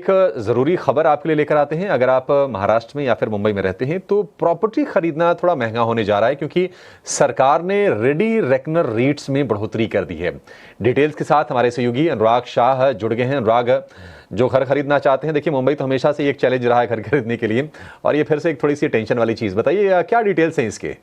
एक ज़रूरी खबर आपके लिए लेकर आते हैं। अगर आप महाराष्ट्र में या फिर मुंबई में रहते हैं तो प्रॉपर्टी खरीदना थोड़ा महंगा होने जा रहा है, क्योंकि सरकार ने रेडी रेकनर रेट्स में बढ़ोतरी कर दी है। डिटेल्स के साथ हमारे सहयोगी अनुराग शाह जुड़ गए हैं। अनुराग, जो घर खरीदना चाहते हैं, देखिए मुंबई तो हमेशा से एक चैलेंज रहा है घर खरीदने के लिए, और ये फिर से एक थोड़ी सी टेंशन वाली चीज़। बताइए क्या डिटेल्स हैं इसके।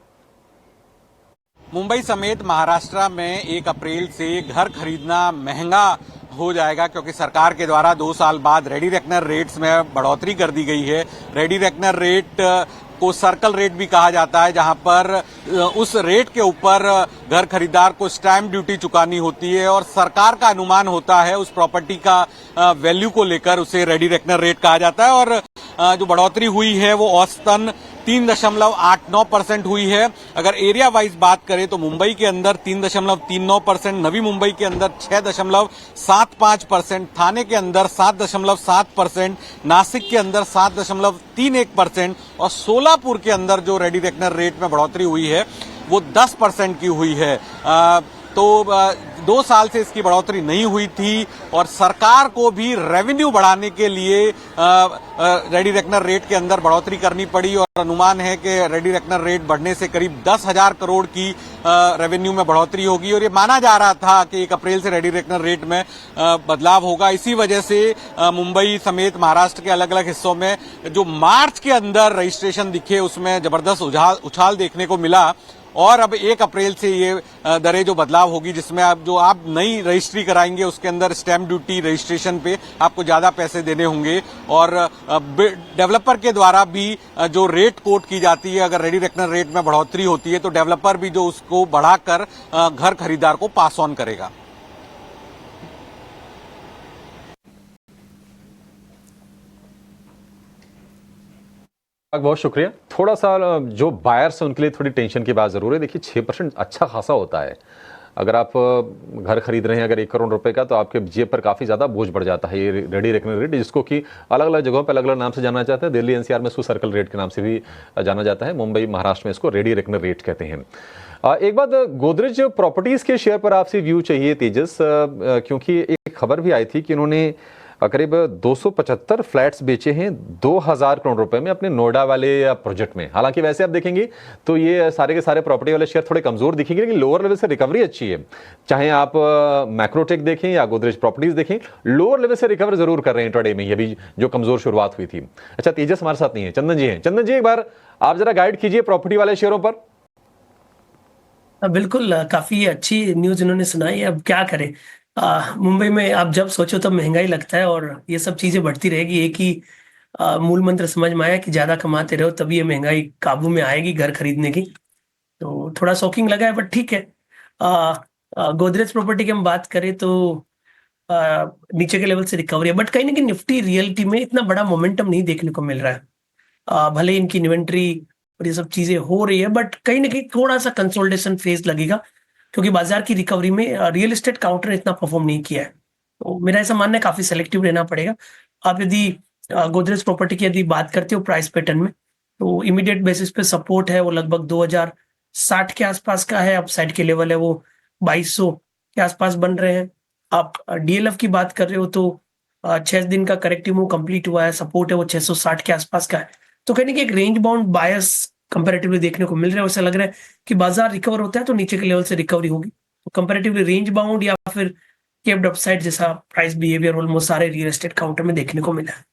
मुंबई समेत महाराष्ट्र में 1 अप्रैल से घर खरीदना महंगा हो जाएगा, क्योंकि सरकार के द्वारा 2 साल बाद रेडी रेकनर रेट्स में बढ़ोतरी कर दी गई है। रेडी रेकनर रेट को सर्कल रेट भी कहा जाता है, जहां पर उस रेट के ऊपर घर खरीदार को स्टैंप ड्यूटी चुकानी होती है और सरकार का अनुमान होता है उस प्रॉपर्टी का वैल्यू को लेकर, उसे रेडी रेकनर रेट कहा जाता है। और जो बढ़ोतरी हुई है वो औसतन 3.89% हुई है। अगर एरिया वाइज बात करें तो मुंबई के अंदर 3.39%, नवी मुंबई के अंदर 6.75%, थाने के अंदर 7.7%, नासिक के अंदर 7.31% और सोलापुर के अंदर जो रेडी रेकनर रेट में बढ़ोतरी हुई है वो 10% की हुई है। तो 2 साल से इसकी बढ़ोतरी नहीं हुई थी और सरकार को भी रेवेन्यू बढ़ाने के लिए रेडी रेकनर रेट के अंदर बढ़ोतरी करनी पड़ी और अनुमान है कि रेडी रेकनर रेट बढ़ने से करीब 10,000 करोड़ की रेवेन्यू में बढ़ोतरी होगी। और ये माना जा रहा था कि 1 अप्रैल से रेडी रेकनर रेट में बदलाव होगा। इसी वजह से मुंबई समेत महाराष्ट्र के अलग अलग हिस्सों में जो मार्च के अंदर रजिस्ट्रेशन दिखे उसमें जबरदस्त उछाल देखने को मिला। और अब 1 अप्रैल से ये दरें जो बदलाव होगी, जिसमें आप नई रजिस्ट्री कराएंगे उसके अंदर स्टैंप ड्यूटी रजिस्ट्रेशन पे आपको ज्यादा पैसे देने होंगे। और डेवलपर के द्वारा भी जो रेट कोट की जाती है, अगर रेडी रेकनर रेट में बढ़ोतरी होती है तो डेवलपर भी जो उसको बढ़ाकर घर खरीदार को पास ऑन करेगा। बहुत शुक्रिया। थोड़ा सा जो बायर्स हैं उनके लिए थोड़ी टेंशन की बात ज़रूर है। देखिए 6% अच्छा खासा होता है। अगर आप घर खरीद रहे हैं अगर 1 करोड़ रुपए का, तो आपके जेब पर काफ़ी ज़्यादा बोझ बढ़ जाता है। ये रेडी रेकनर रेट, जिसको कि अलग अलग जगहों पर अलग अलग नाम से जाना जाता है। दिल्ली एनसीआर में इसको सर्कल रेट के नाम से भी जाना जाता है। मुंबई महाराष्ट्र में इसको रेडी रेकनर रेट कहते हैं। एक बात, गोदरेज प्रॉपर्टीज़ के शेयर पर आपसे व्यू चाहिए तेजस, क्योंकि एक खबर भी आई थी कि इन्होंने करीब 275 फ्लैट्स बेचे हैं 2,000 करोड़ रुपए में अपने नोएडा वाले प्रोजेक्ट में। हालांकि वैसे आप देखेंगे तो ये सारे के सारे प्रॉपर्टी वाले शेयर थोड़े कमजोर दिखेंगे, लेकिन लोअर लेवल से रिकवरी अच्छी है। चाहे आप मैक्रोटेक देखें या गोदरेज प्रॉपर्टीज देखें, लोअर लेवल से रिकवर जरूर कर रहे हैं इंट्राडे में, ये भी जो कमजोर शुरुआत हुई थी। अच्छा, तेजस हमारे साथ नहीं है, चंदन जी हैं। चंदन जी, एक बार आप जरा गाइड कीजिए प्रॉपर्टी वाले शेयरों पर। बिल्कुल, काफी अच्छी न्यूज इन्होंने सुनाई। अब क्या करें, मुंबई में आप जब सोचो तब महंगाई लगता है और ये सब चीजें बढ़ती रहेगी। एक ही मूल मंत्र समझ में आया कि ज्यादा कमाते रहो तभी ये महंगाई काबू में आएगी घर खरीदने की। तो थोड़ा शॉकिंग लगा है, बट ठीक है। गोदरेज प्रॉपर्टी की हम बात करें तो नीचे के लेवल से रिकवरी है, बट कहीं ना कहीं निफ्टी रियलिटी में इतना बड़ा मोमेंटम नहीं देखने को मिल रहा है। भले इनकी इन्वेंट्री और ये सब चीजें हो रही है, बट कहीं ना कहीं थोड़ा सा कंसोलिडेशन फेज लगेगा, क्योंकि बाजार की रिकवरी में रियल एस्टेट काउंटर ने इतना परफॉर्म नहीं किया है। तो मेरा ऐसा मानना है काफी सेलेक्टिव रहना पड़ेगा। आप यदि गोदरेज प्रॉपर्टी की यदि बात करते हो प्राइस पैटर्न में, तो इमीडिएट बेसिस पे सपोर्ट है वो लगभग 2060 के आसपास का है। अपसाइड के लेवल है वो 2200 के आसपास बन रहे हैं। आप डीएलएफ की बात कर रहे हो तो 6 दिन का करेक्टिव मूव कंप्लीट हुआ है, सपोर्ट है वो 660 के आसपास का है। तो कहने की एक रेंज बाउंड बायस कंपैरेटिवली देखने को मिल रहा है। ऐसा लग रहा है कि बाजार रिकवर होता है तो नीचे के लेवल से रिकवरी होगी। तो कंपैरेटिवली रेंज बाउंड या फिर केप्ड अपसाइड जैसा प्राइस बिहेवियर ऑलमोस्ट सारे रियल एस्टेट काउंटर में देखने को मिला है।